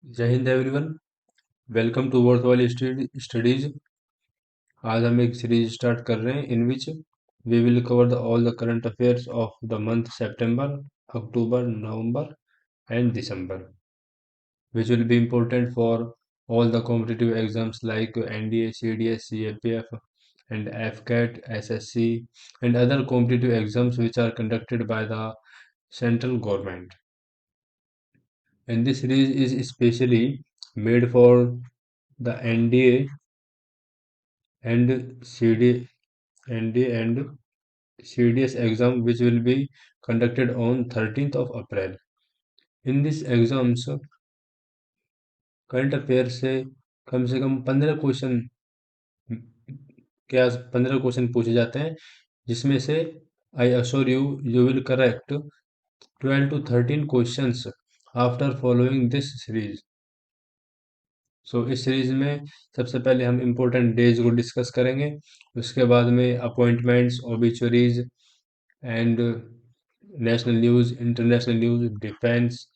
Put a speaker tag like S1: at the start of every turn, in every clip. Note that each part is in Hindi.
S1: जय हिंद एवरीवन। वेलकम टू वर्थ वाली स्टडीज। आज हम एक सीरीज स्टार्ट कर रहे हैं in which we will cover the all the current affairs of the month सितंबर, अक्टूबर, नवंबर एंड दिसंबर, which will be important for all the competitive exams like NDA, CDS, CAPF and FCAT, SSC and other competitive exams which are conducted by the central government. And this series is especially made for the NDA and NDA and CDS exam which will be conducted on 13th of April. In these exams, current affair से कम 15 क्वेश्चन क्या 15 क्वेश्चन पूछे जाते हैं, जिसमें से I assure you you will correct 12 to 13 questions after following this series. इस सीरीज में सबसे पहले हम इम्पोर्टेंट डेज को डिस्कस करेंगे, उसके बाद में appointments, obituaries and national news, international news, defence,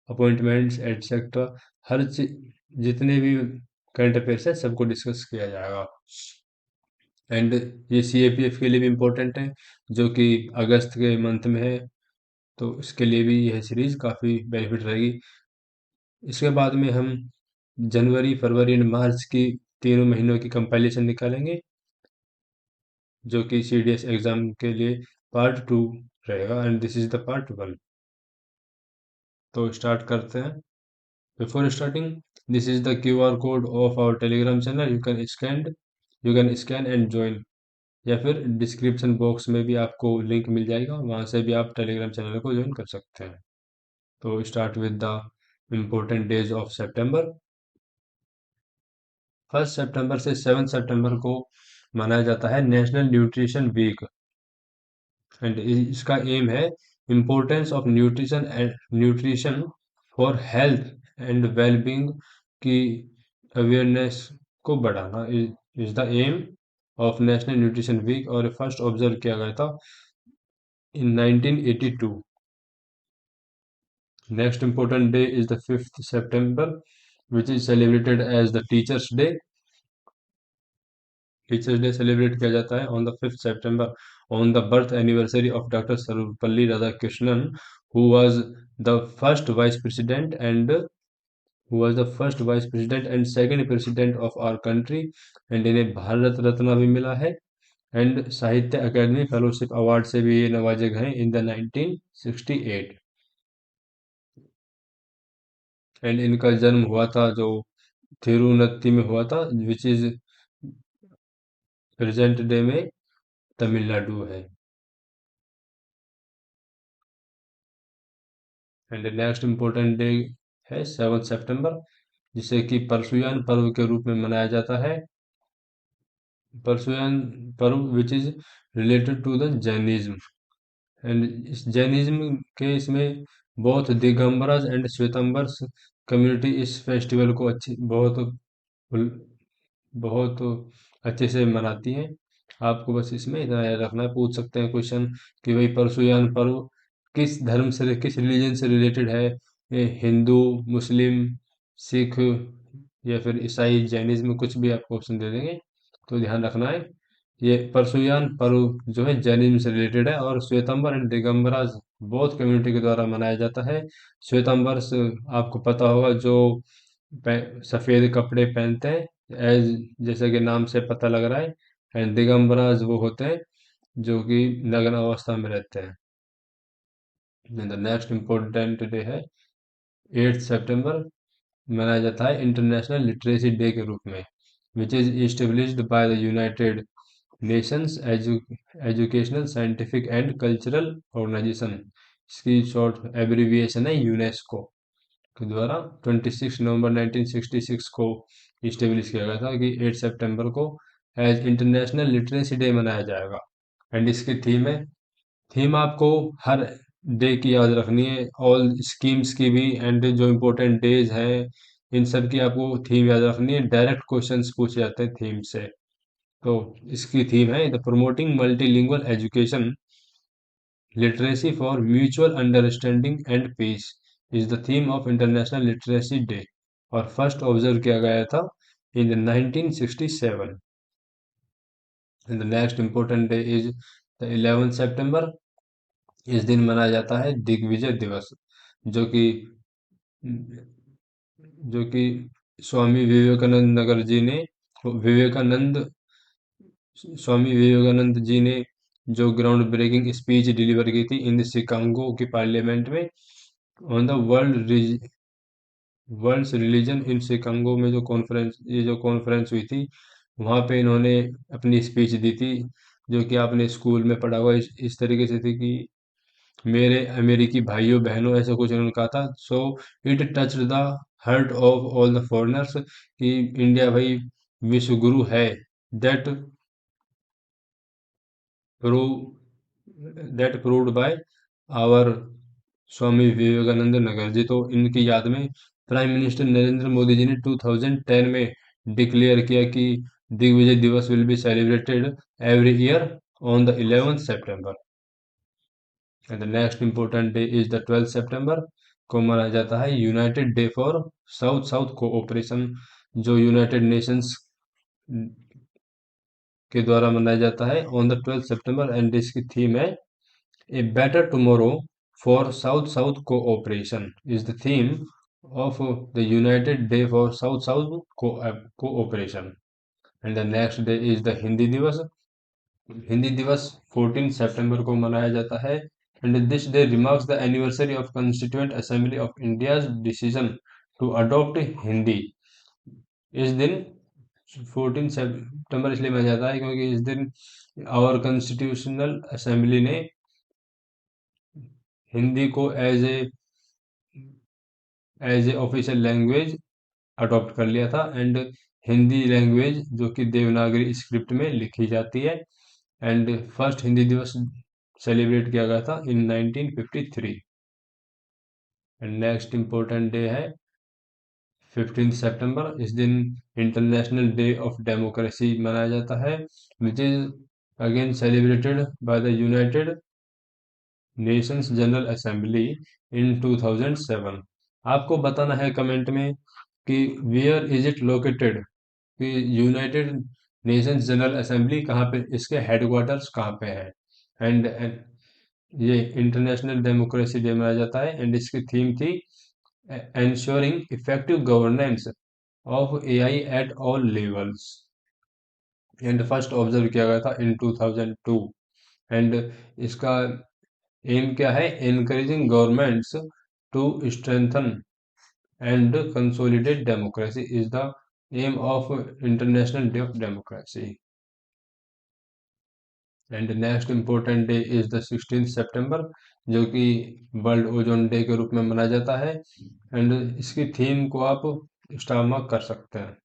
S1: appointments etcetera, हर जितने भी करंट अफेयर्स है सबको डिस्कस किया जाएगा। एंड ये CAPF के लिए भी इम्पोर्टेंट है, जो कि अगस्त के मंथ में है, तो इसके लिए भी यह सीरीज काफ़ी बेनिफिट रहेगी। इसके बाद में हम जनवरी, फरवरी एंड मार्च की तीनों महीनों की कंपाइलेशन निकालेंगे, जो कि CDS एग्जाम के लिए पार्ट 2 रहेगा and this is the part 1। तो स्टार्ट करते हैं। Before starting, this is the QR code of our Telegram channel. You can scan and join, या फिर डिस्क्रिप्शन बॉक्स में भी आपको लिंक मिल जाएगा, वहां से भी आप टेलीग्राम चैनल को ज्वाइन कर सकते हैं। तो start with the important days of सितंबर। 1 सितंबर से 7 सितंबर को मनाया जाता है नेशनल न्यूट्रिशन वीक। एंड इसका एम है importance of nutrition for health and wellbeing की अवेयरनेस को बढ़ाना is the aim of national nutrition week, और फर्स्ट ऑब्जर्व किया गया था in 1982। Next important day is the 5 सितंबर, which is celebrated as the teachers day celebrate किया जाता है on the 5 September, on the birth anniversary of doctor Sarvepalli Radhakrishnan, who was the first vice president and second president of our country. And इन्हें भारत रत्न भी मिला है, एंड साहित्य अकादमी फेलोशिप अवार्ड से भी ये नवाजे गए इन द 1968। एंड इनका जन्म हुआ था जो थिरुनत्ती में हुआ था, विच इज प्रेजेंट डे में तमिलनाडु है। एंड नेक्स्ट इम्पोर्टेंट डे है 7 सितंबर, जिसे कि परशुराम पर्व के रूप में मनाया जाता है। परशुराम पर्व which is related to the Jainism. And इस जैनिज्म के इसमें both Digambaras and Shwetambars community इस फेस्टिवल को बहुत अच्छे से मनाती हैं। आपको बस इसमें इतना याद रखना है। पूछ सकते हैं क्वेश्चन कि भाई परशुराम पर्व किस धर्म से, किस रिलीजन से रिलेटेड है, ये हिंदू, मुस्लिम, सिख या फिर ईसाई, जैनिज्म, कुछ भी आपको ऑप्शन दे देंगे, तो ध्यान रखना है। ये परशुराम पर्व जो है जैनिज्म से रिलेटेड है, और Shvetambar and Digambara both community के द्वारा मनाया जाता है। श्वेतांबर्स आपको पता होगा, जो सफेद कपड़े पहनते हैं, एज जैसे कि नाम से पता लग रहा है। एंड दिगंबराज वो होते हैं जो कि नग्न अवस्था में रहते हैं। द नेक्स्ट इम्पोर्टेंट डे है 8 सितंबर, मनाया जाता है इंटरनेशनल लिटरेसी डे के रूप में, which is established by the United Nations educational, scientific and cultural organisation. इसकी शॉर्ट एब्रीविएशन है यूनेस्को के द्वारा 26 नवंबर 1966 को इस्टेब्लिश किया गया था कि 8 सितंबर को एज इंटरनेशनल लिटरेसी डे मनाया जाएगा। एंड इसकी थीम है, थीम आपको हर डे की याद रखनी है, ऑल स्कीम्स की भी, एंड जो इम्पोर्टेंट डेज हैं इन सब की आपको थीम याद रखनी है। डायरेक्ट क्वेश्चंस पूछे जाते हैं थीम से। तो इसकी थीम है the promoting multilingual education, literacy for mutual understanding and peace is the theme of international literacy day. और फर्स्ट ऑब्जर्व किया गया था in 1967। And the next important day is the 11 September. इस दिन मनाया जाता है दिग्विजय दिवस, जो कि जो कि स्वामी विवेकानंद नगर जी ने विवेकानंद स्वामी विवेकानंद जी ने जो ग्राउंड ब्रेकिंग स्पीच डिलीवर की थी इन शिकागो की पार्लियामेंट में on the world's religion in Chicago में जो कॉन्फ्रेंस हुई थी, वहां पे इन्होंने अपनी स्पीच दी थी, जो कि आपने स्कूल में पढ़ा हुआ इस तरीके से थी कि मेरे अमेरिकी भाइयों बहनों, ऐसा कुछ उन्होंने कहा था। So it touch the heart of all the foreigners कि इंडिया भाई विश्व गुरु है। That prove that proved by our Swami Vivekananda नगर जी। तो इनकी याद में प्राइम मिनिस्टर नरेंद्र मोदी जी ने 2010 में डिक्लेयर किया कि Digvijay Diwas will be celebrated every year on the 11th सितंबर। And the next important day is the 12 सितंबर, को मनाया जाता है united day for south south cooperation, जो यूनाइटेड नेशंस के द्वारा मनाया जाता है ऑन द 12 सितंबर। एंड इसकी थीम है a better tomorrow for south south cooperation is the theme of the United Day for South-South Cooperation. And the next day is the Hindi Diwas. Hindi Diwas 14 सितंबर को मनाया जाता है। And this day remarks the anniversary of constituent assembly of India's decision to adopt Hindi. इस दिन 14 सितंबर इसलिए मनाया जाता है क्योंकि इस दिन आवर कॉन्स्टिट्यूशनल असेंबली ने हिंदी को as a official language adopt कर लिया था। एंड हिंदी लैंग्वेज जो कि देवनागरी स्क्रिप्ट में लिखी जाती है। एंड फर्स्ट हिंदी दिवस सेलिब्रेट किया गया था इन 1953। एंड नेक्स्ट इम्पोर्टेंट डे है 15 सितंबर। इस दिन इंटरनेशनल डे ऑफ डेमोक्रेसी मनाया जाता है, which is again celebrated by the United Nations general assembly इन 2007। आपको बताना है कमेंट में कि वेयर इज इट लोकेटेड, कि यूनाइटेड नेशंस जनरल असेंबली कहाँ पे, इसके हेडक्वार्टर्स कहाँ पे है। एंड ये इंटरनेशनल डेमोक्रेसी डे मनाया जाता है। एंड इसकी थीम थी ensuring effective governance of AI at all levels। And first observe किया गया था इन 2002। एंड इसका एम क्या है, encouraging governments to strengthen and consolidate democracy is the aim of International Day of Democracy। And next important day is the 16 सितंबर, जो कि वर्ल्ड ओजोन डे के रूप में मनाया जाता है। एंड इसकी थीम को आप स्टार मार्क कर सकते हैं।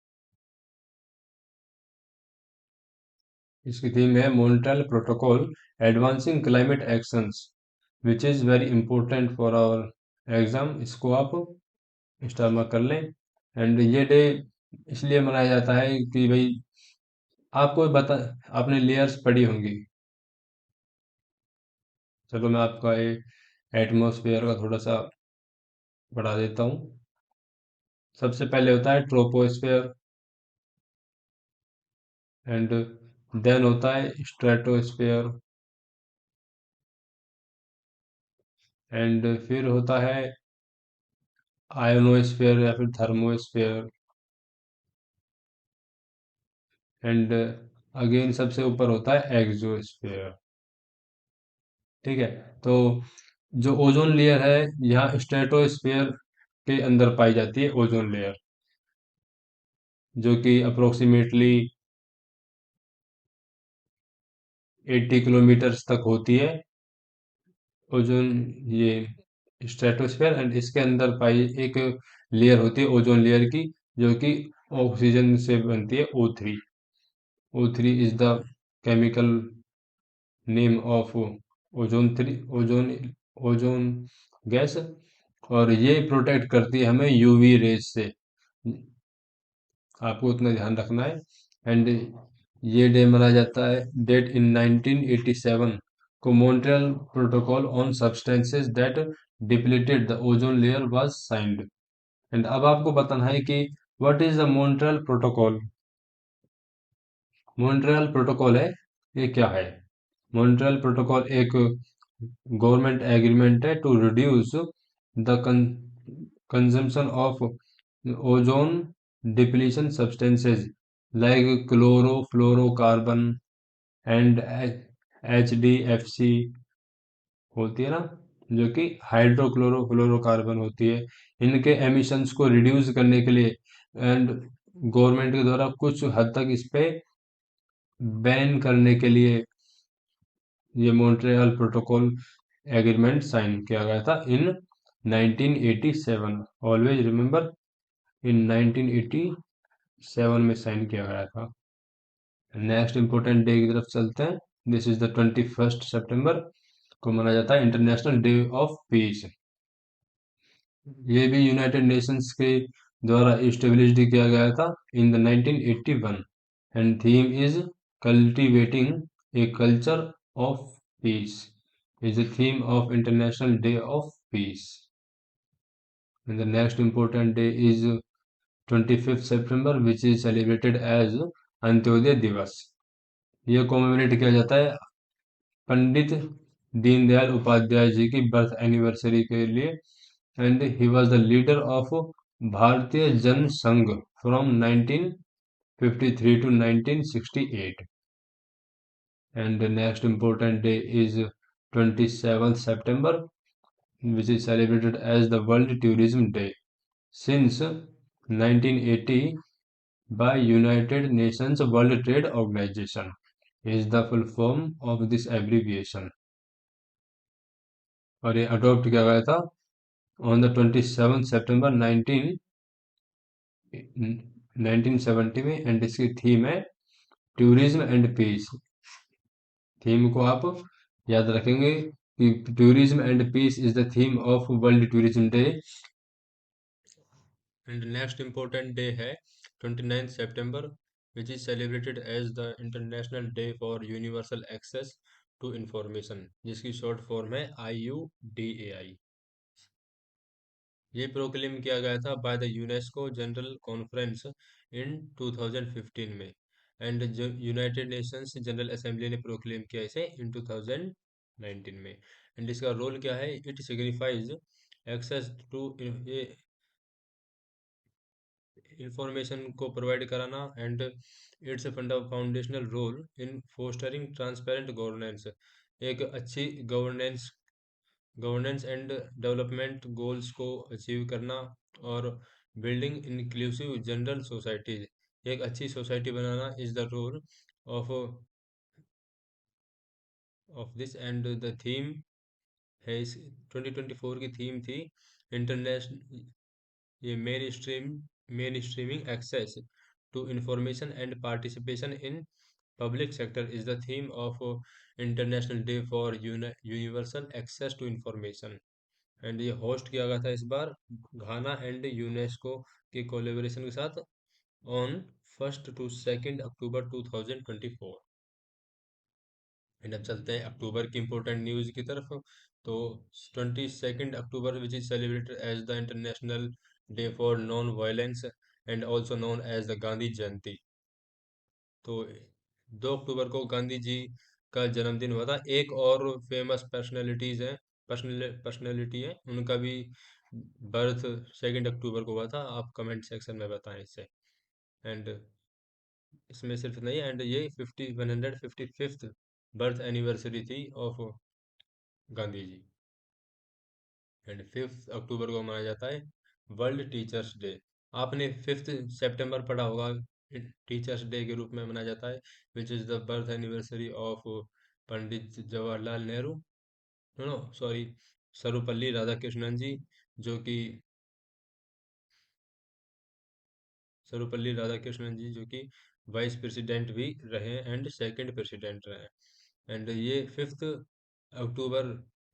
S1: इसकी थीम है Montreal protocol advancing climate actions, which is very important for our exam. इसको आप स्टार मार्क कर लें। एंड ये डे इसलिए मनाया जाता है कि भाई आपको बता, आपने लेयर्स पढ़ी होंगी। चलो मैं आपका ये एटमॉस्फेयर का थोड़ा सा बढ़ा देता हूँ। सबसे पहले होता है ट्रोपोस्फेयर, एंड देन होता है स्ट्रेटोस्फेयर, एंड फिर होता है आयोनोस्फेयर या फिर थर्मोस्फेयर, एंड अगेन सबसे ऊपर होता है एक्सोस्फेयर। ठीक है। तो जो ओजोन लेयर है, यहाँ स्ट्रेटोस्फेयर के अंदर पाई जाती है ओजोन लेयर, जो कि अप्रोक्सीमेटली 80 किलोमीटर तक होती है ओजोन, ये स्ट्रेटोस्फेयर। एंड इसके अंदर पाई एक लेयर होती है ओजोन लेयर की, जो कि ऑक्सीजन से बनती है, O3। O3 is the chemical name of ozone ozone gas. और ये प्रोटेक्ट करती है हमें यूवी रेज से, आपको उतना ध्यान रखना है। एंड ये डे मनाया जाता है डेट इन 1987 को Montreal protocol on substances that depleted the ozone layer was signed. And अब आपको बताना है कि what is the Montreal protocol. Montreal protocol है, ये क्या है? मॉन्ट्रियल प्रोटोकॉल एक गवर्नमेंट एग्रीमेंट है to reduce the consumption of ozone depletion substances like chlorofluorocarbon and HDFC होती है ना, जो कि हाइड्रोक्लोरोफ्लोरोकार्बन होती है। इनके एमिशंस को रिड्यूस करने के लिए एंड गवर्नमेंट के द्वारा कुछ हद तक इस पे बैन करने के लिए ये मॉन्ट्रियल प्रोटोकॉल एग्रीमेंट साइन किया गया था इन 1987। ऑलवेज रिमेंबर, इन 1987 में साइन किया गया था। नेक्स्ट इंपॉर्टेंट डे की तरफ चलते हैं। दिस इज द 21 सितंबर को मनाया जाता है इंटरनेशनल डे ऑफ पीस। ये भी यूनाइटेड नेशंस के द्वारा इस्टेब्लिश्ड किया गया था in the 1981 and theme is cultivating a culture of peace is the theme of International Day of Peace. And the next important day is 25th September, which is celebrated as Antyodaya दिवस। यह कॉमेमोरेट किया जाता है पंडित दीनदयाल उपाध्याय जी की बर्थ एनिवर्सरी के लिए। And he was the leader of भारतीय जन संघ from 1953 to 1968। And the next important day is 27th September, which is celebrated as the World Tourism Day since 1980 by United Nations World Trade Organization is the full form of this abbreviation। और ये अडॉप्ट किया गया था ऑन द 27 सितंबर 1970 में। एंड इसकी थीम है टूरिज्म एंड पीस। थीम को आप याद रखेंगे कि tourism and peace is the theme of world tourism day. And next important day है 29 सितंबर, which is celebrated as the international day for universal access to information, जिसकी शॉर्ट फॉर्म है IUDAI। ये प्रोक्लेम किया गया था by the UNESCO general conference in 2015 में। एंड जो यूनाइटेड नेशंस जनरल असेंबली ने प्रोक्लेम किया इसे इन 2019 में। एंड इसका रोल क्या है? It signifies access to information को प्रोवाइड कराना। And its foundational role in fostering transparent governance, एक अच्छी गवर्नेंस एंड डेवलपमेंट गोल्स को अचीव करना, और बिल्डिंग इंक्लूसिव जनरल सोसाइटीज, एक अच्छी सोसाइटी बनाना is the role of this. And the theme है इस 2024 की थीम थी इंटरनेशनल, ये main streaming access to information and participation in public sector is the theme of international day for universal access to information. And ये होस्ट किया गया था इस बार घाना एंड यूनेस्को के कोलेबोरेशन के साथ ऑन 1 to 2 अक्टूबर 2024। एंड अब चलते हैं अक्टूबर की इंपॉर्टेंट न्यूज़ की तरफ। तो 22 अक्टूबर which is celebrated as the international day for non violence and also known as the Gandhi Jayanti. तो 2 अक्टूबर को गांधी जी का जन्मदिन हुआ था। एक और फेमस पर्सनैलिटी है, उनका भी बर्थ 2 अक्टूबर को हुआ था। आप कमेंट सेक्शन में बताएं इससे। एंड इसमें सिर्फ नहीं, एंड ये 155th बर्थ एनिवर्सरी थी ऑफ गांधी जी। एंड 5 अक्टूबर को मनाया जाता है वर्ल्ड टीचर्स डे। आपने 5 सितंबर पढ़ा होगा, टीचर्स डे के रूप में मनाया जाता है, which is the birth anniversary of Pandit Jawaharlal Nehru, no no sorry, Sarvepalli Radhakrishnan ji, जो कि सर्वपल्ली राधाकृष्णन जी जो कि वाइस प्रेसिडेंट भी रहे एंड सेकंड प्रेसिडेंट रहे। एंड ये 5 अक्टूबर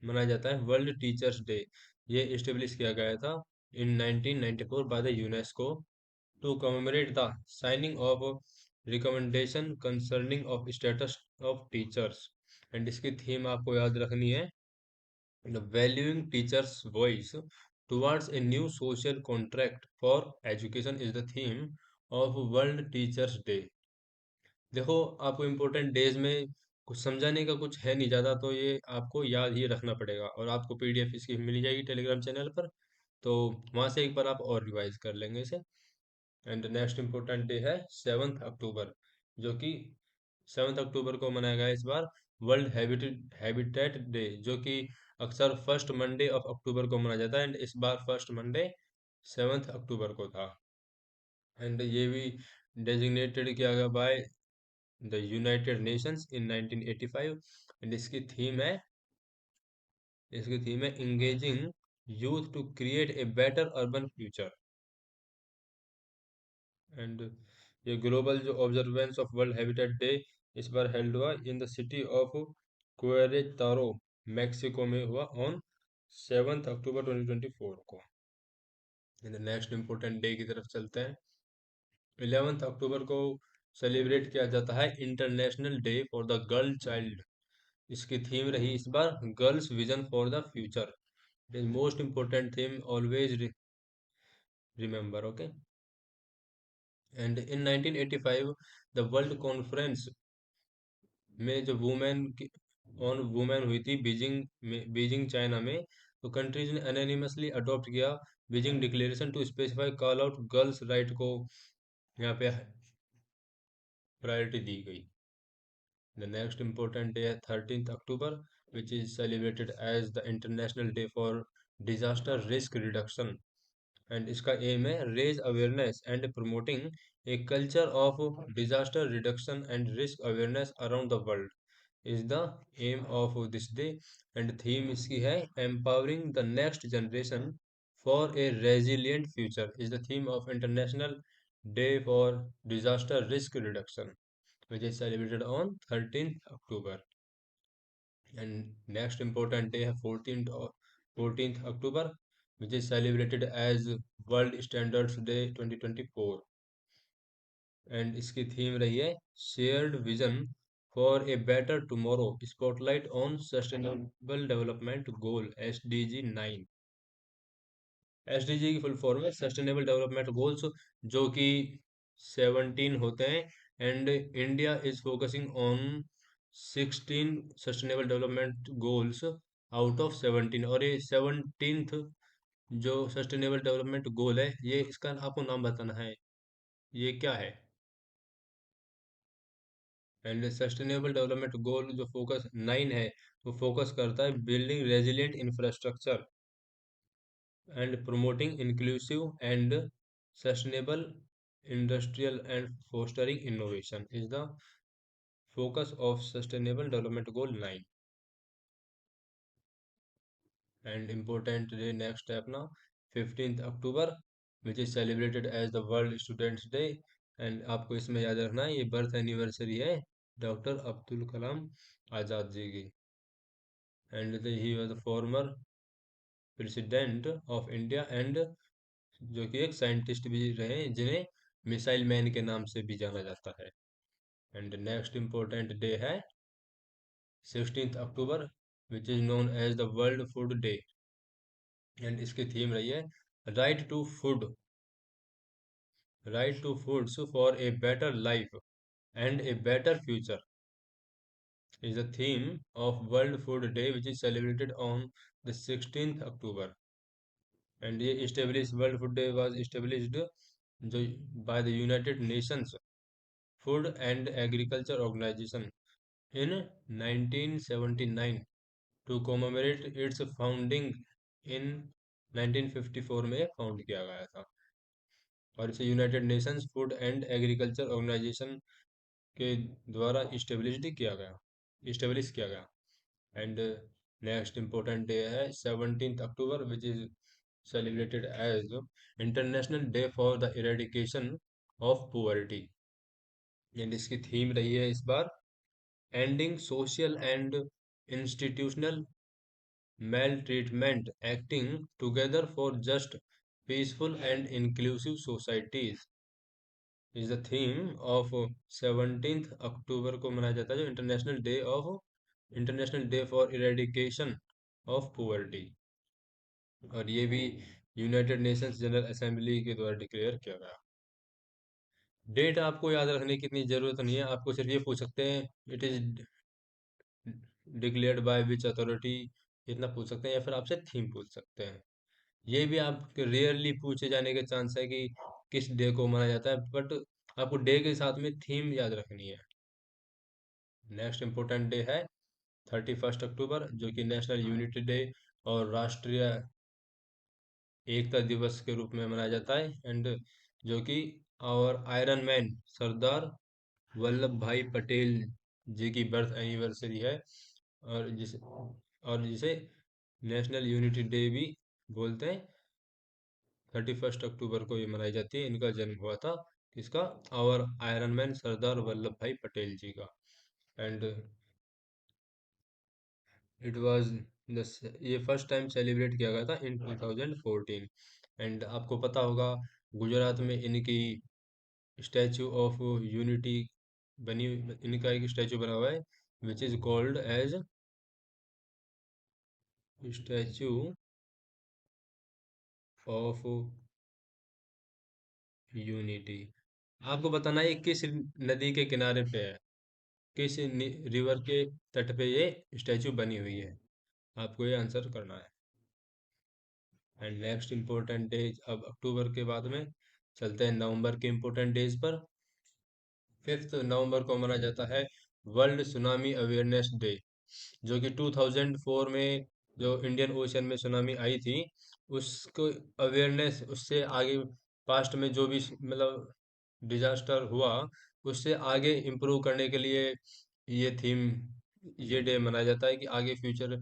S1: मनाया जाता है वर्ल्ड टीचर्स डे। ये इस्टेब्लिश किया गया था in 1994 by the UNESCO to commemorate the signing of recommendation concerning of status of teachers. And इसकी थीम आपको याद रखनी है, valuing teachers voice towards a new social contract for education is the theme of world teachers day. देखो, आपको इम्पोर्टेंट डेज में कुछ समझाने का कुछ है नहीं ज़्यादा, तो ये आपको याद ही रखना पड़ेगा, और आपको पीडीएफ इसकी मिल जाएगी टेलीग्राम चैनल पर, तो वहाँ से एक बार आप और रिवाइज कर लेंगे इसे। एंड नेक्स्ट इम्पोर्टेंट डे है 7 अक्टूबर, जो कि 7 अक्टूबर को मनाया गया है इस बार वर्ल्ड हैबिटेट डे, जो कि अक्सर फर्स्ट मंडे ऑफ अक्टूबर को मनाया जाता है, एंड इस बार फर्स्ट मंडे 7 अक्टूबर को था। एंड ये भी डेजिग्नेटेड किया गया by the United Nations in 1985, and इसकी थीम है engaging youth to create a better urban future. And ये ग्लोबल जो observance of world habitat day इस बार हेल्ड हुआ in the city of Queretaro, Mexico में हुआ ऑन 7 अक्टूबर 2024 को। नेक्स्ट इम्पोर्टेंट डे की तरफ चलते हैं। 11 अक्टूबर को सेलिब्रेट किया जाता है international day for the girl child. इसकी थीम रही इस बार girls vision for the future. It is most important theme, always remember, okay. And in 1985 the world conference में जो वुमेन ऑन वुमेन हुई थी बीजिंग चाइना में, तो कंट्रीज ने अनोनिमसली अडॉप्ट किया Beijing declaration to specify call out girls right को यहाँ पे प्रायोरिटी दी गई। The next important day is 13th October, which is celebrated as the International Day for Disaster Risk Reduction. And इसका aim है raise awareness and promoting a culture of disaster reduction and risk awareness around the world is the aim of this day. And theme इसकी है empowering the next generation for a resilient future is the theme of International Day for Disaster Risk Reduction, which is celebrated on 13th October. And next important day है 14th October, which is celebrated as World Standards Day 2024. And इसकी थीम रही है shared vision for a better tomorrow, spotlight on sustainable development goal SDG 9। SDG की फुल फॉर्म है सस्टेनेबल डेवलपमेंट गोल्स, जो कि 17 होते हैं, and India is focusing on 16 sustainable development goals out of 17, और ये 17th जो सस्टेनेबल डेवलपमेंट गोल है, ये इसका आपको नाम बताना है, ये क्या है। एंड सस्टेनेबल डेवलपमेंट गोल जो फोकस 9 है, वो फोकस करता है building resilient infrastructure and promoting inclusive and sustainable industrial and fostering innovation is the focus of sustainable development goal 9. And important day next step now 15th October, which is celebrated as the World Students Day, and आपको इसमें याद रखना है ये बर्थ एनिवर्सरी है डॉक्टर अब्दुल कलाम आज़ाद जी की, and he was the former president of India, and जो कि एक साइंटिस्ट भी रहे जिन्हें मिसाइल मैन के नाम से भी जाना जाता है। एंड नेक्स्ट इम्पोर्टेंट डे है 16th October, which is known as the world food day, and इसकी थीम रही है right to food, right to foods for a better life and a better future is the theme of World Food Day, which is celebrated on the 16th October. And ये established World Food Day was established जो by the United Nations Food and Agriculture Organization in 1979 to commemorate its founding in 1954 में फाउंड किया गया था, और इसे United Nations food and agriculture organisation के द्वारा इस्टेब्लिश किया गया। एंड नेक्स्ट इम्पोर्टेंट डे है 17th October, which is celebrated as international day for the eradication of poverty, and इसकी थीम रही है इस बार ending social and institutional maltreatment, acting together for just peaceful and inclusive societies is the theme of 17th October को मनाया जाता है जो international day for eradication of poverty. और ये भी यूनाइटेड नेशंस जनरल असेंबली के द्वारा डिक्लेयर किया गया। डेट आपको याद रखने की इतनी जरूरत नहीं है, आपको सिर्फ ये पूछ सकते हैं it is declared by which authority, इतना पूछ सकते हैं, या फिर आपसे थीम पूछ सकते हैं। ये भी आप रेयरली पूछे जाने के चांस है कि किस डे को मनाया जाता है, बट आपको डे के साथ में थीम याद रखनी है। नेक्स्ट इम्पोर्टेंट डे है 31 अक्टूबर, जो कि नेशनल यूनिटी डे और राष्ट्रीय एकता दिवस के रूप में मनाया जाता है, एंड जो कि और आयरन मैन सरदार वल्लभ भाई पटेल जी की बर्थ एनिवर्सरी है, और जिसे नेशनल यूनिटी डे भी बोलते हैं। 31 अक्टूबर को ये मनाई जाती है, इनका जन्म हुआ था किसका, और आयरन मैन सरदार वल्लभ भाई पटेल जी का। एंड इट वाज ये फर्स्ट टाइम सेलिब्रेट किया गया था इन 2014। एंड आपको पता होगा गुजरात में इनकी स्टैचू ऑफ यूनिटी बनी, इनका एक स्टैचू बना हुआ है which is called as statue of unity. आपको बताना है ये किस नदी के किनारे पे है, किस रिवर के तट पे ये स्टैचू बनी हुई है, आपको ये आंसर करना है। एंड नेक्स्ट इम्पोर्टेंट डेज, अब अक्टूबर के बाद में चलते हैं नवंबर के इम्पोर्टेंट डेज पर। 5 नवंबर को मनाया जाता है वर्ल्ड सुनामी अवेयरनेस डे, जो कि 2004 में जो इंडियन ओशन में सुनामी आई थी उसको अवेयरनेस, उससे आगे पास्ट में जो भी मतलब डिजास्टर हुआ उससे आगे इम्प्रूव करने के लिए ये थीम, ये डे मनाया जाता है कि आगे फ्यूचर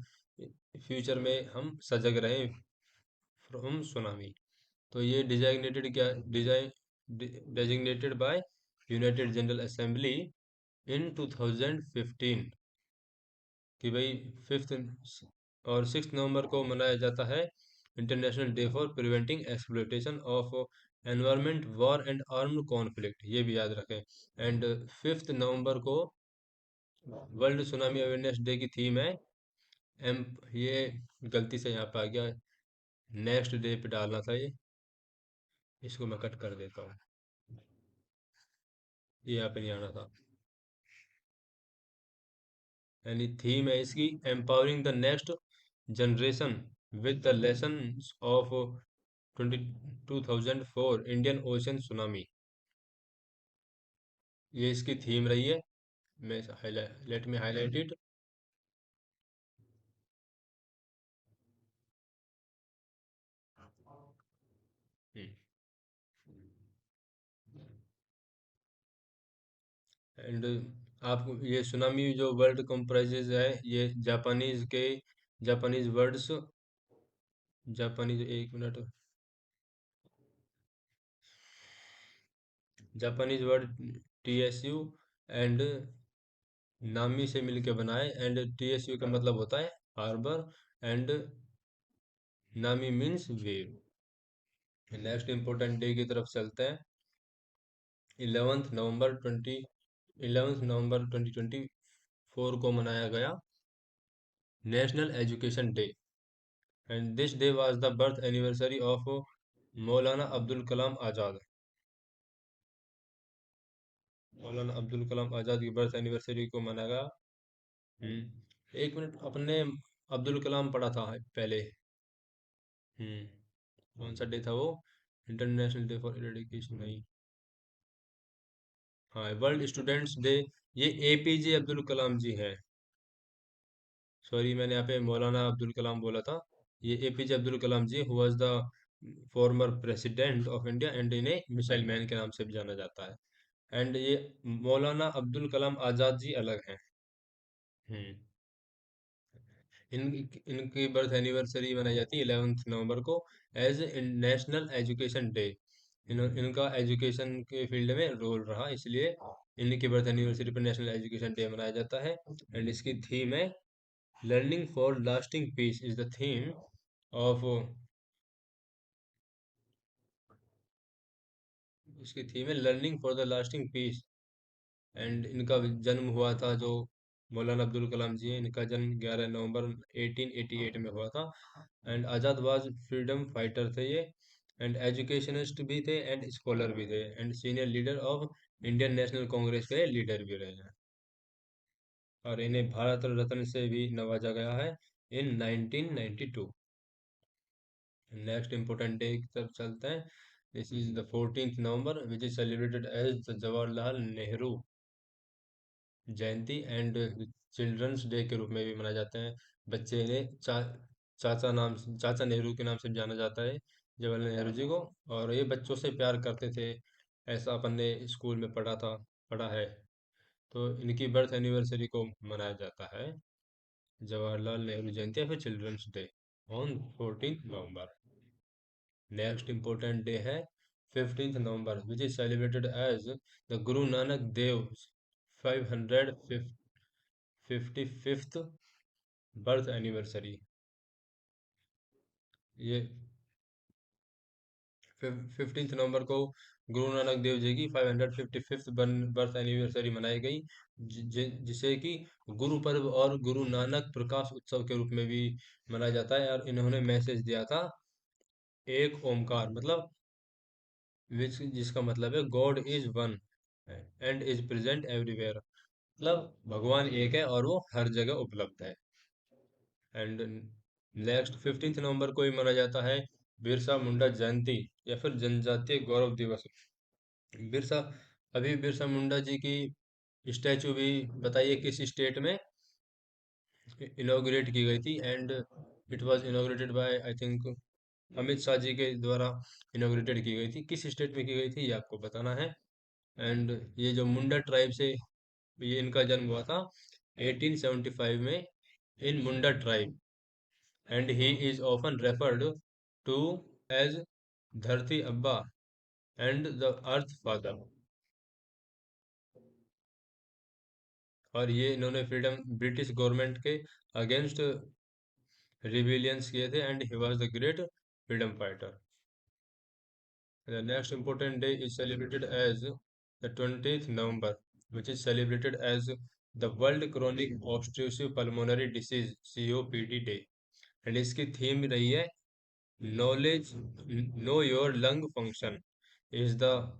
S1: फ्यूचर में हम सजग रहें फ्रॉम सुनामी। तो ये डिजाइनेटेड क्या design designated by United general assembly इन 2015 कि भाई 6 नवंबर को मनाया जाता है international day for preventing exploitation of environment war and armed conflict, ये भी याद रखें। एंड 5 नवंबर को वर्ल्ड सुनामी अवेयरनेस डे की थीम है एम, ये गलती से यहाँ पे आ गया, नेक्स्ट डे पे डालना था ये, इसको मैं कट कर देता हूँ, ये यहाँ पे नहीं आना था। यानी थीम है इसकी empowering the next generation with the lessons of 2004 Indian ocean tsunami, ये इसकी थीम रही है। मैं highlight let me highlight it. And आप ये सुनामी जो वर्ड कंप्राइजेज है ये जापानीज वर्ड्स, जापानीज, एक minute, Japanese word TSU and नामी से मिलके बनाए, एंड TSU का मतलब होता है हार्बर, एंड नामी means wave. Next important day की तरफ चलते हैं। 11th नवंबर 2024 को मनाया गया national education day, and this day was the birth anniversary of मौलाना अब्दुल कलाम आज़ाद। मौलाना अब्दुल कलाम आज़ाद की बर्थ एनिवर्सरी को मनाया गया। एक मिनट, अपने अब्दुल कलाम पढ़ा था पहले। हम्म कौन सा डे था वो, इंटरनेशनल डे फॉर एजुकेशन नहीं, हाँ वर्ल्ड स्टूडेंट्स डे, ये APJ अब्दुल कलाम जी हैं। सॉरी, मैंने यहाँ पे मौलाना अब्दुल कलाम बोला था, ये APJ Abdul Kalam ji who was the former president of India, and इन्हें मिसाइल मैन के नाम से भी जाना जाता है। एंड ये मौलाना अब्दुल कलाम आज़ाद जी अलग हैं। हम्म इन इनकी बर्थ एनिवर्सरी मनाई जाती है 11th नवंबर को एज नेशनल एजुकेशन डे। इनका एजुकेशन के फील्ड में रोल रहा, इसलिए इनकी बर्थ एनिवर्सरी पर नेशनल एजुकेशन डे मनाया जाता है। एंड इसकी थीम है learning for lasting peace is the theme of, इसकी थीम है learning for the lasting peace. And इनका जन्म हुआ था जो मौलाना अब्दुल कलाम जी हैं, इनका जन्म 11 नवंबर 1888 में हुआ था। And Azad was freedom fighter थे ये, एंड एजुकेशनिस्ट भी थे एंड स्कॉलर भी थे, and senior leader of Indian national Congress के लीडर भी रहे हैं। और इन्हें भारत रत्न से भी नवाजा गया है इन 1992। नेक्स्ट इंपॉर्टेंट डे की तरफ चलते हैं। This is the 14th November, which is celebrated as the Jawaharlal Nehru Jayanti and children's day के रूप में भी मनाए जाते हैं। बच्चे इन्हें चाचा नेहरू के नाम से जाना जाता है, जवाहरलाल नेहरू जी को। और ये बच्चों से प्यार करते थे, ऐसा अपन ने स्कूल में पढ़ा है। तो इनकी बर्थ एनिवर्सरी को मनाया जाता है जवाहरलाल नेहरू जयंती या फिर children's day on 14th November. Next important day है 15th November, which is celebrated as the Guru Nanak Dev 555th birth anniversary. ये 15th नवंबर को गुरु नानक देव जी की 555th बर्थ एनिवर्सरी मनाई गई, जिसे कि गुरु पर्व और गुरु नानक प्रकाश उत्सव के रूप में भी मनाया जाता है। और इन्होंने मैसेज दिया था एक ओमकार, मतलब जिसका मतलब है God is one and is present everywhere, मतलब भगवान एक है और वो हर जगह उपलब्ध है। एंड नेक्स्ट 15th नवंबर को ही मनाया जाता है बिरसा मुंडा जयंती या फिर जनजातीय गौरव दिवस। बिरसा अभी बिरसा मुंडा जी की स्टैचू भी बताइए किस स्टेट में इनॉग्रेट की गई थी। And it was inaugurated by I think Amit Shah ji के द्वारा इनॉग्रेटेड की गई थी। किस स्टेट में की गई थी ये आपको बताना है। एंड ये जो मुंडा ट्राइब से ये इनका जन्म हुआ था 1875 में in Munda tribe, and he is often referred to as Dharti Abba and the earth father. और ये इन्होंने फ्रीडम ब्रिटिश गवर्नमेंट के अगेंस्ट रिबिलियंस किए थे, and he was the great freedom fighter. The next important day is celebrated as the 20th November, which is celebrated as the World Chronic Obstructive Pulmonary Disease (COPD) Day, and इसकी थीम रही है knowledge, know your lung function is the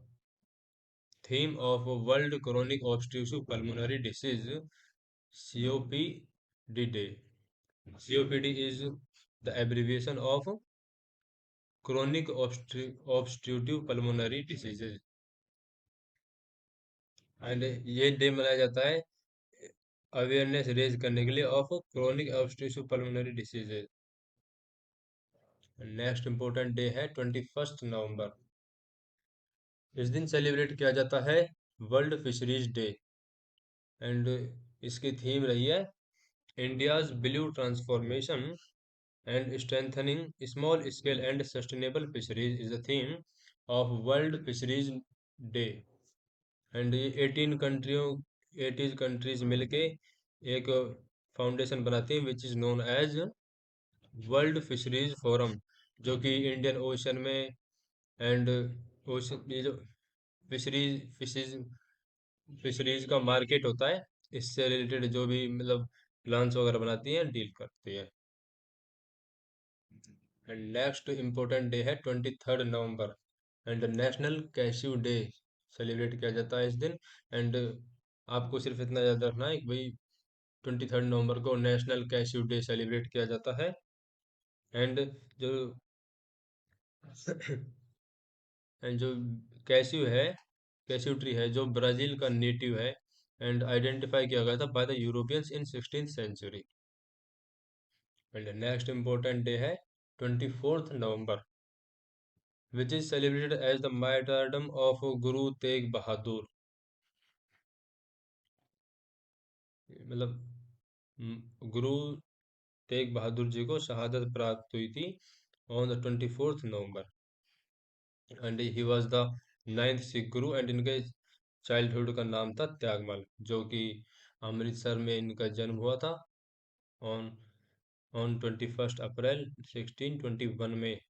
S1: theme of World Chronic Obstructive Pulmonary Disease (COPD) Day. COPD is the abbreviation of chronic obstructive pulmonary diseases, and ये डे मनाया जाता है अवेयरनेस रेज करने के लिए of chronic obstructive pulmonary diseases. Next important day है 21st नवंबर। इस दिन सेलिब्रेट किया जाता है वर्ल्ड फिशरीज डे, एंड इसकी थीम रही है India's blue transformation and strengthening small scale and sustainable fisheries is the theme of world fisheries day. And ये 80 कंट्रीज मिलके एक फाउंडेशन बनाती हैं विच is known as world fisheries forum, जो कि इंडियन ओशन में एंड ओशन ये जो फिशरीज फिशरीज का मार्केट होता है, इससे रिलेटेड जो भी मतलब प्लान्स वगैरह बनाती हैं डील करती है। एंड नेक्स्ट इम्पोर्टेंट डे है 23rd November, and national cashew day celebrate किया जाता है इस दिन। एंड आपको सिर्फ इतना याद रखना है कि भाई 23rd नवंबर को नेशनल कैश्यू डे सेलिब्रेट किया जाता है। एंड जो एंड जो कैस्यू है कैस्यू ट्री है जो ब्राजील का नेटिव है, एंड आइडेंटिफाई किया गया था by the Europeans in 16th century. And next important day है 24th November, which is celebrated as the martyrdom of Guru Tegh बहादुर, मतलब गुरु तेग बहादुर जी को शहादत प्राप्त हुई थी on the 24th November, and he was the 9th Sikh Guru. And इनके चाइल्डहुड का नाम था त्यागमल, जो कि अमृतसर में इनका जन्म हुआ था ऑन ऑन 21 अप्रैल 1621 में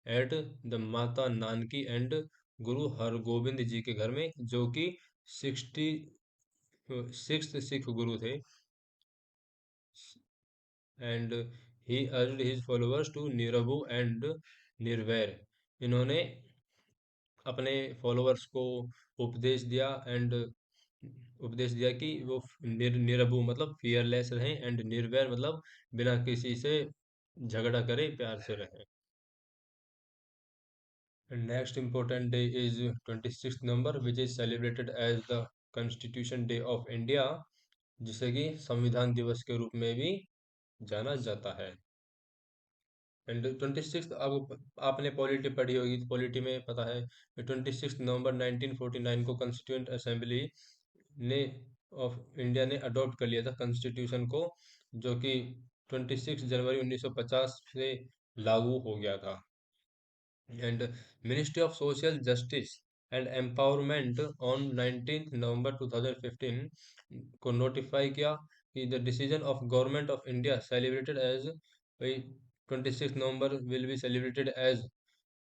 S1: एट द माता नानकी एंड गुरु हरगोविंद जी के घर में, जो कि 66th सिख गुरु थे। And he urged his followers to nirbhau and nirvair. इन्होंने अपने फॉलोअर्स को उपदेश दिया एंड उपदेश दिया कि वो निरभु मतलब फियरलेस रहें, एंड निर्वैर मतलब बिना किसी से झगड़ा करे प्यार से रहें। Next important day is 26 November which is celebrated as the constitution day of India, जिसे कि संविधान दिवस के रूप में भी जाना जाता है। एंड 26, अब आपने पॉलिटी पढ़ी होगी तो पॉलिटी में पता है 26 नवंबर 1949 को कॉन्स्टिट्यूंट असेंबली ने ऑफ इंडिया ने अडॉप्ट कर लिया था कॉन्स्टिट्यूशन को, जो कि 26 जनवरी 1950 से लागू हो गया था। And ministry of social justice and empowerment on 19 November 2015 को नोटिफाई किया कि the decision of government of India celebrated as 26 November will be celebrated as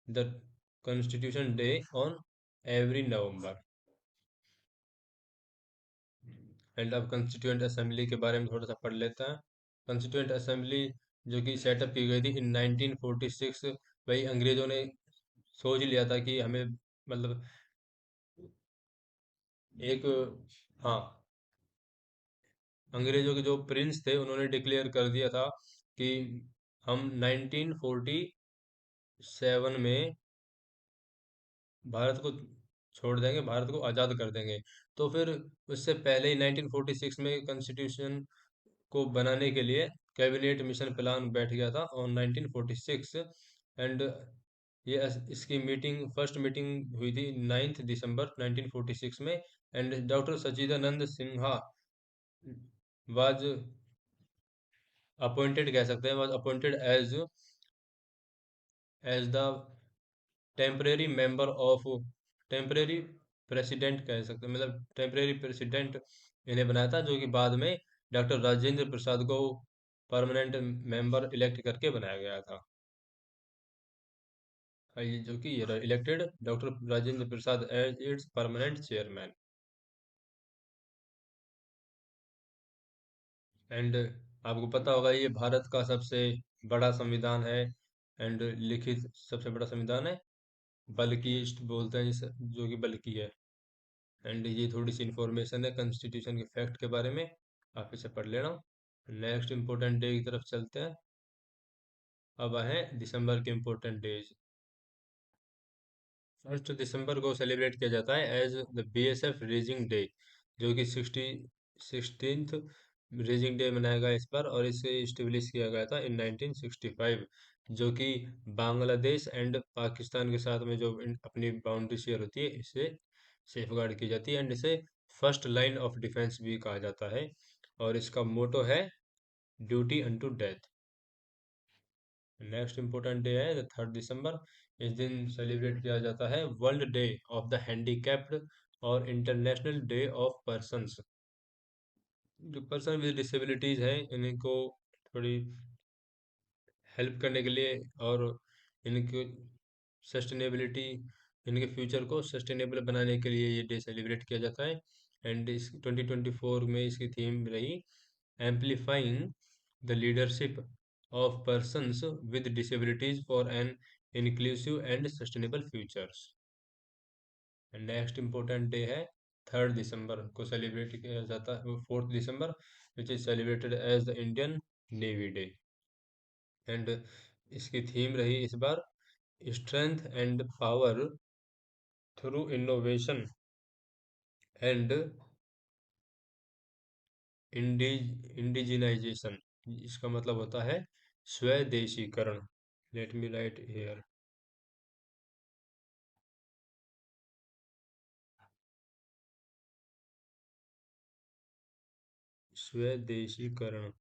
S1: the constitution day on every November. And अब कॉन्स्टिट्यूएंट असेंबली के बारे में थोड़ा सा पढ़ लेते हैं। कॉन्स्टिट्यूएंट असेंबली जो कि सेटअप की गई थी इन 1946, वही अंग्रेजों ने सोच लिया था कि हमें मतलब एक, हाँ, अंग्रेजों के जो प्रिंस थे उन्होंने डिक्लेयर कर दिया था कि हम 1947 में भारत को छोड़ देंगे, भारत को आज़ाद कर देंगे। तो फिर उससे पहले ही 1946 में कॉन्स्टिट्यूशन को बनाने के लिए कैबिनेट मिशन प्लान बैठ गया था ऑन 1946। एंड इसकी मीटिंग फर्स्ट मीटिंग हुई थी 9 दिसंबर 1946 में। And doctor Sachchidanand Sinha was appointed, कह सकते हैं, was appointed as the temporary member of temporary president, कह सकते हैं, मतलब टेम्परेरी प्रेसिडेंट इन्हें बनाया था, जो कि बाद में डॉक्टर राजेंद्र प्रसाद को परमानेंट मेंबर इलेक्ट करके बनाया गया था। ये जो कि elected doctor Rajendra Prasad as its permanent chairman. And आपको पता होगा ये भारत का सबसे बड़ा संविधान है, एंड लिखित सबसे बड़ा संविधान है, बल्कि बोलते हैं जिसे, जो कि बल्कि है। एंड ये थोड़ी सी इंफॉर्मेशन है कॉन्स्टिट्यूशन के फैक्ट के बारे में, आप इसे पढ़ लेना। नेक्स्ट इंपॉर्टेंट डे की तरफ चलते हैं। अब आए दिसंबर के इंपॉर्टेंट डेज। 1 दिसंबर को सेलिब्रेट किया जाता है as the BSF raising day, जो कि 16th रेजिंग डे मनाया गया इस पर, और इसे इस्टेब्लिश किया गया था इन 1965, जो कि बांग्लादेश एंड पाकिस्तान के साथ में जो अपनी बाउंड्री शेयर होती है इसे सेफगार्ड की जाती है, एंड इसे फर्स्ट लाइन ऑफ डिफेंस भी कहा जाता है। और इसका मोटो है duty unto death. Next important day है 3 दिसंबर। इस दिन सेलिब्रेट किया जाता है world day of the handicapped और इंटरनेशनल डे ऑफ पर्सन्स। जो पर्सन विद डिसेबिलिटीज हैं इनको थोड़ी हेल्प करने के लिए, और इनके सस्टेनेबिलिटी, इनके फ्यूचर को सस्टेनेबल बनाने के लिए ये डे सेलिब्रेट किया जाता है। एंड इस 2024 में इसकी थीम रही amplifying the leadership of persons with disabilities for an inclusive and sustainable futures। Next important day है 3 दिसंबर को सेलिब्रेट किया जाता है, 4 December which is celebrated as the Indian navy day. And इसकी थीम रही इस बार strength and power through innovation and indigenisation. इसका मतलब होता है स्वदेशीकरण। Let me write here. स्वदेशीकरण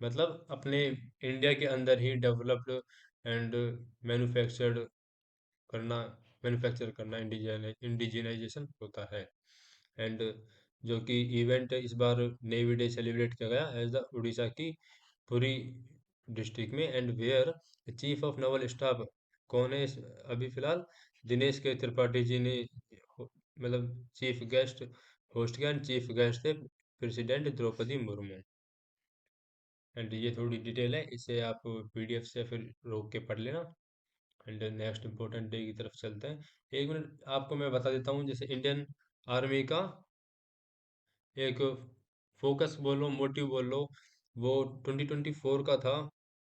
S1: मतलब अपने इंडिया के अंदर ही डेवलप्ड एंड मैन्युफैक्चर्ड करना, मैन्युफैक्चर करना इंडिजिनाइजेशन होता है। एंड जो कि इवेंट इस बार नेवी डे सेलिब्रेट किया गया एज द उड़ीसा की पुरी डिस्ट्रिक्ट में, and where chief of naval staff कौन है अभी फिलहाल, दिनेश के त्रिपाठी जी ने मतलब चीफ गेस्ट होस्ट किया, एंड चीफ गेस्ट थे प्रेसिडेंट द्रौपदी मुर्मू। एंड ये थोड़ी डिटेल है, इसे आप पीडीएफ से फिर रोक के पढ़ लेना। एंड नेक्स्ट इंपॉर्टेंट डे की तरफ चलते हैं। एक मिनट आपको मैं बता देता हूँ, जैसे इंडियन आर्मी का एक फोकस बोलो, मोटिव बोलो, वो 2024 का था।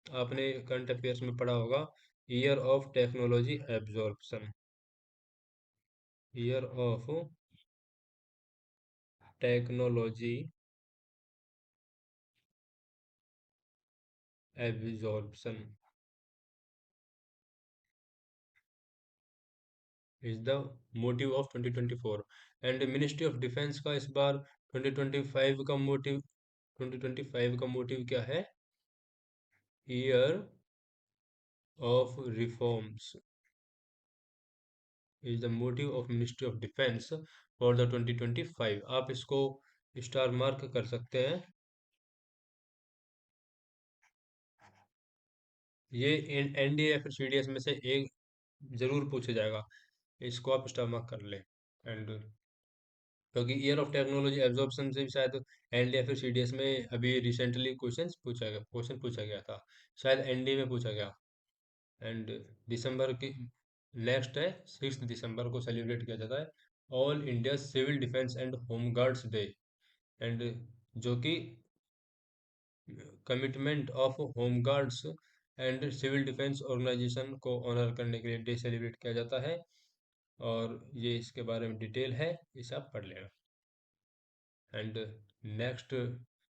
S1: आपने करंट अफेयर्स में पढ़ा होगा, year of technology absorption. Year of technology absorption is the motive of 2024। And ministry of defence का इस बार 2025 का मोटिव, 2025 का मोटिव क्या है? Year of reforms is the motive of ministry of defence for the 2025। आप इसको स्टार मार्क कर सकते हैं। ये एनडीए या फिर सीडीएस में से एक जरूर पूछा जाएगा, इसको आप स्टार मार्क कर लें। एंड क्योंकि ईयर ऑफ टेक्नोलॉजी एब्जॉर्प्शन से भी शायद एनडीए या फिर सीडीएस में अभी रिसेंटली क्वेश्चन पूछा गया था, शायद एनडीए में पूछा गया। एंड दिसंबर की नेक्स्ट है, 6 दिसंबर को सेलिब्रेट किया जाता है all India civil defence and home guards day. And जो कि commitment of home guards and civil defence organisation को ऑनर करने के लिए डे सेलिब्रेट किया जाता है। और ये इसके बारे में डिटेल है, इसे आप पढ़ लेना। एंड नेक्स्ट,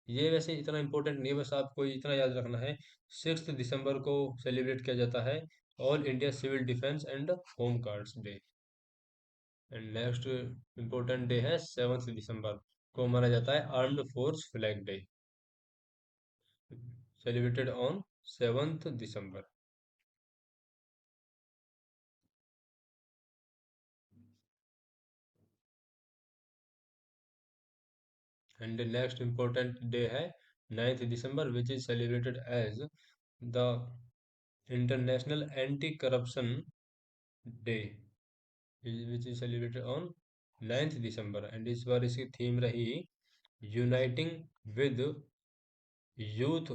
S1: ये वैसे इतना इम्पोर्टेंट नहीं है, बस आपको इतना याद रखना है, 6 दिसंबर को सेलिब्रेट किया जाता है all India civil defence and home guards day. And next important day है 7 दिसंबर को माना जाता है armed force flag day, celebrated on 7 December. And next important day है 9 December, which is celebrated as the international anti corruption day, which is celebrated on 9 December. And इस बार इसकी थीम रही uniting with youth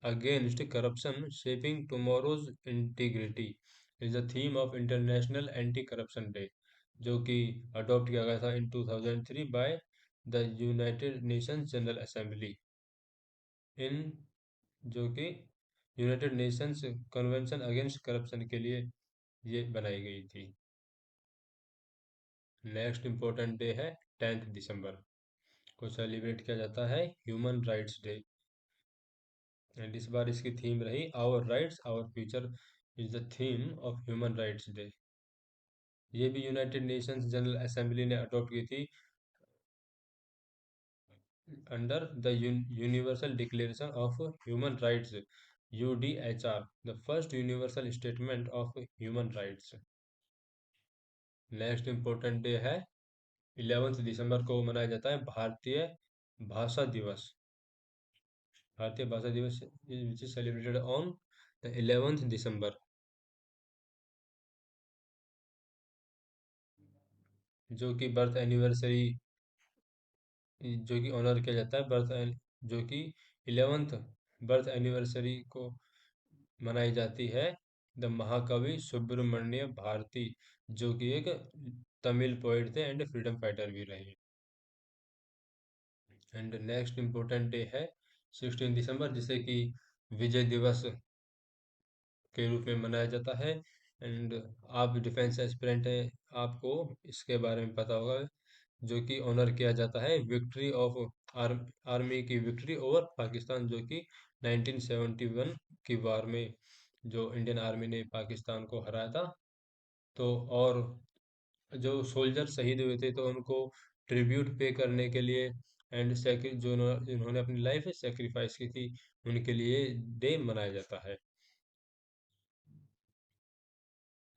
S1: against corruption shaping tomorrow's integrity, is the theme of international anti corruption day, जो कि अडॉप्ट किया गया था in 2003 by the United Nations general assembly, in जो कि United Nations convention against corruption के लिए ये बनाई गई थी। नेक्स्ट इम्पोर्टेंट डे है 10 दिसंबर को सेलिब्रेट किया जाता है ह्यूमन राइट्स डे। एंड इस बार इसकी थीम रही our rights our future, is the theme of human rights day. ये भी यूनाइटेड नेशंस जनरल असेंबली ने अडॉप्ट की थी under the universal declaration of human rights, UDHR, the first universal statement of human rights. Next important day है 11 दिसंबर को मनाया जाता है भारतीय भाषा दिवस। भारतीय भाषा दिवस विच इज सेलिब्रेटेड ऑन द 11 दिसंबर, जो कि बर्थ एनिवर्सरी, जो कि ऑनर किया जाता है जो कि 11th बर्थ एनिवर्सरी को मनाई जाती है द महाकवि सुब्रमण्य भारती, जो कि एक तमिल पोइट थे एंड फ्रीडम फाइटर भी रहे। एंड नेक्स्ट इम्पोर्टेंट डे है 16 दिसंबर, जिसे कि विजय दिवस के रूप में मनाया जाता है। एंड आप डिफेंस एस्पिरेंट हैं, आपको इसके बारे में पता होगा, जो कि ऑनर किया जाता है विक्ट्री ऑफ आर्मी की विक्ट्री ओवर पाकिस्तान, जो कि 1971 की वार में जो इंडियन आर्मी ने पाकिस्तान को हराया था। तो और जो सोल्जर शहीद हुए थे तो उनको ट्रिब्यूट पे करने के लिए एंड जिन्होंने अपनी लाइफ सेक्रीफाइस की थी, उनके लिए डे मनाया जाता है।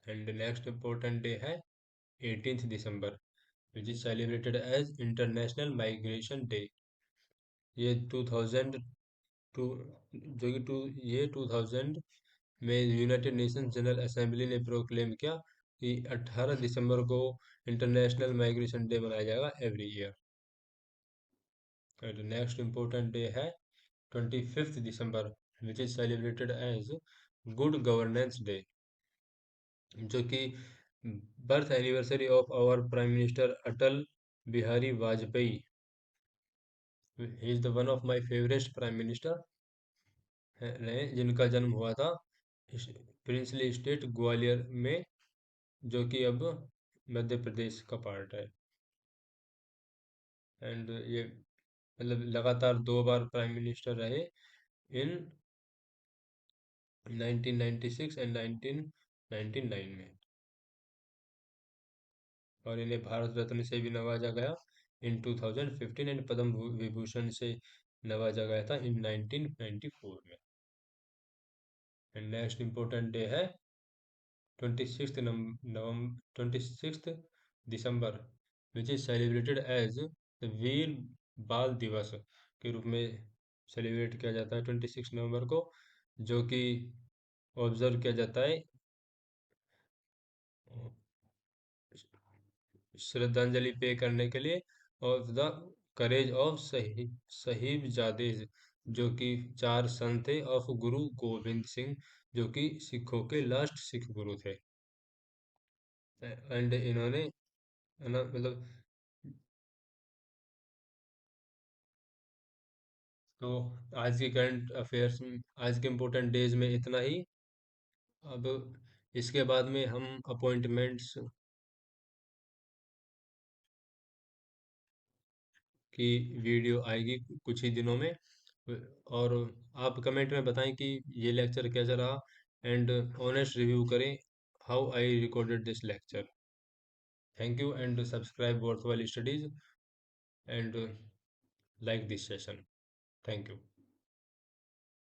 S1: एंड नेक्स्ट इम्पोर्टेंट डे है 18 December, which is celebrated as international migration day. ये 2002, जो कि टू ये 2000 में यूनाइटेड नेशंस जनरल असेंबली ने प्रोक्लेम किया कि 18 दिसंबर को इंटरनेशनल माइग्रेशन डे मनाया जाएगा every year. Next important day है 25th December, which is celebrated as good governance day, जो कि birth anniversary of our prime minister Atal Bihari Vajpayee. He is the one of my favourite prime minister रहे, जिनका जन्म हुआ था प्रिंसली स्टेट ग्वालियर में, जो कि अब मध्य प्रदेश का पार्ट है। एंड ये मतलब लगातार 2 बार प्राइम मिनिस्टर रहे इन 1996 एंड 1999 में। और इन्हें भारत रत्न से भी नवाजा गया इन 2015 एंड पद्म विभूषण से नवाजा गया था इन 1994 में। एंड नेक्स्ट इम्पोर्टेंट डे है 26th December, which is celebrated as the Veer Baal Diwas के रूप में सेलिब्रेट किया जाता है 26 नवंबर को, जो कि ऑब्जर्व किया जाता है श्रद्धांजलि पे करने के लिए, ऑफ द करेज ऑफ शहीद जादे, जो कि 4 सन थे ऑफ गुरु गोविंद सिंह, जो कि सिखों के लास्ट सिख गुरु थे। एंड इन्होंने है ना मतलब, तो आज के करंट अफेयर्स में, आज के इम्पोर्टेंट डेज में इतना ही। अब इसके बाद में हम अपॉइंटमेंट्स की वीडियो आएगी कुछ ही दिनों में। और आप कमेंट में बताएं कि ये लेक्चर कैसा रहा, एंड ऑनेस्ट रिव्यू करें how I recorded this lecture. Thank you and subscribe worthwhile studies and like this session. Thank you.